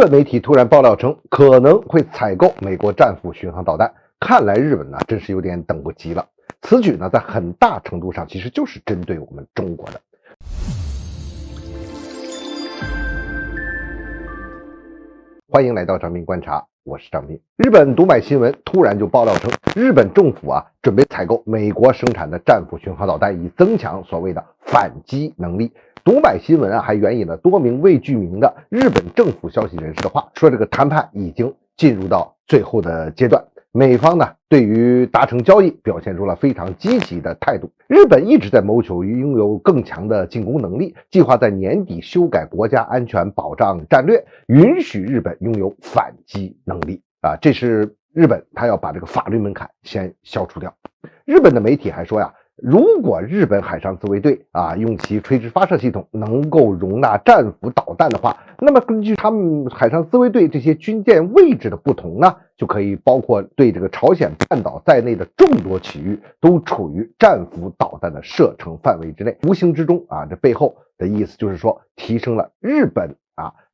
本媒体突然爆料称可能会采购美国战斧巡航导弹，看来日本呢真是有点等不及了。此举呢在很大程度上其实就是针对我们中国的。欢迎来到张斌观察，我是张斌。日本读卖新闻突然就爆料称，日本政府准备采购美国生产的战斧巡航导弹，以增强所谓的反击能力。读卖新闻还援引了多名未具名的日本政府消息人士的话，说这个谈判已经进入到最后的阶段。美方呢对于达成交易表现出了非常积极的态度。日本一直在谋求拥有更强的进攻能力，计划在年底修改国家安全保障战略，允许日本拥有反击能力这是日本他要把这个法律门槛先消除掉。日本的媒体还说如果日本海上自卫队用其垂直发射系统能够容纳战斧导弹的话，那么根据他们海上自卫队这些军舰位置的不同呢，就可以包括对这个朝鲜半岛在内的众多区域都处于战斧导弹的射程范围之内。无形之中这背后的意思就是说提升了日本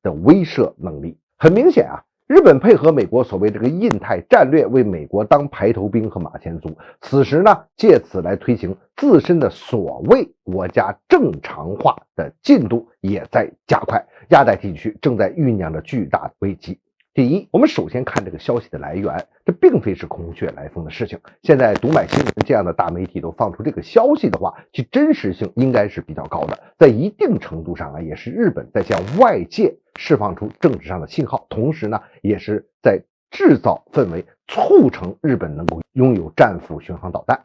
的威慑能力。很明显日本配合美国所谓这个印太战略，为美国当排头兵和马前卒，此时呢借此来推行自身的所谓国家正常化的进度也在加快，亚太地区正在酝酿着巨大的危机。第一，我们首先看这个消息的来源，这并非是空穴来风的事情。现在读卖新闻这样的大媒体都放出这个消息的话，其真实性应该是比较高的，在一定程度上也是日本在向外界释放出政治上的信号，同时呢也是在制造氛围，促成日本能够拥有战斧巡航导弹。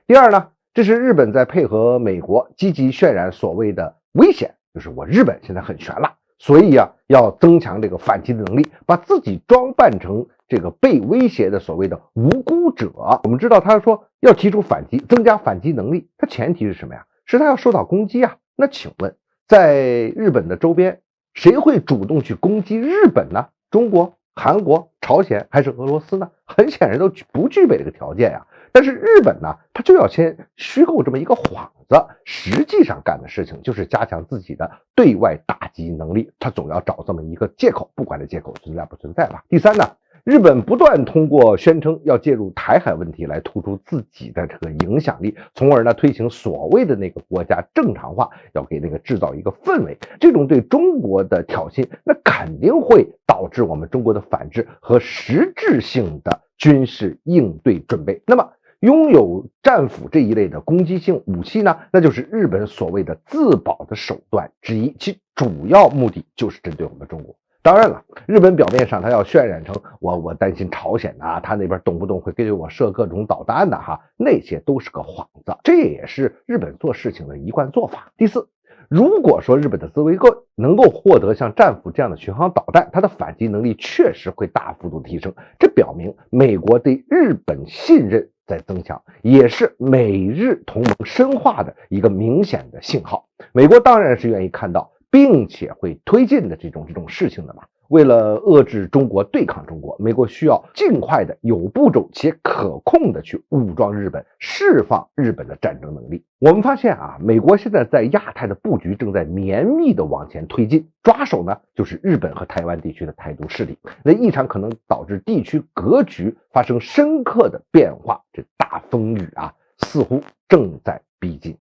第二呢，这是日本在配合美国积极渲染所谓的危险，就是我日本现在很悬了，所以要增强这个反击的能力，把自己装扮成这个被威胁的所谓的无辜者。我们知道他说要提出反击，增加反击能力，它前提是什么是他要受到攻击那请问在日本的周边谁会主动去攻击日本呢？中国、韩国、朝鲜还是俄罗斯呢？很显然都不具备这个条件但是日本呢，他就要先虚构这么一个幌子，实际上干的事情就是加强自己的对外打击能力，他总要找这么一个借口，不管这借口存在不存在吧。第三呢，日本不断通过宣称要介入台海问题来突出自己的这个影响力，从而呢推行所谓的那个国家正常化，要给那个制造一个氛围。这种对中国的挑衅，那肯定会导致我们中国的反制和实质性的军事应对准备。那么拥有战斧这一类的攻击性武器呢，那就是日本所谓的自保的手段之一，其主要目的就是针对我们中国。当然了，日本表面上他要渲染成我担心朝鲜他那边动不动会给我射各种导弹那些都是个幌子，这也是日本做事情的一贯做法。第四，如果说日本的自卫队能够获得像战斧这样的巡航导弹，它的反击能力确实会大幅度提升，这表明美国对日本信任在增强，也是美日同盟深化的一个明显的信号。美国当然是愿意看到并且会推进的这种事情的嘛。为了遏制中国、对抗中国，美国需要尽快的、有步骤且可控的去武装日本，释放日本的战争能力。我们发现美国现在在亚太的布局正在绵密的往前推进，抓手呢就是日本和台湾地区的台独势力，那一场可能导致地区格局发生深刻的变化，这大风雨似乎正在逼近。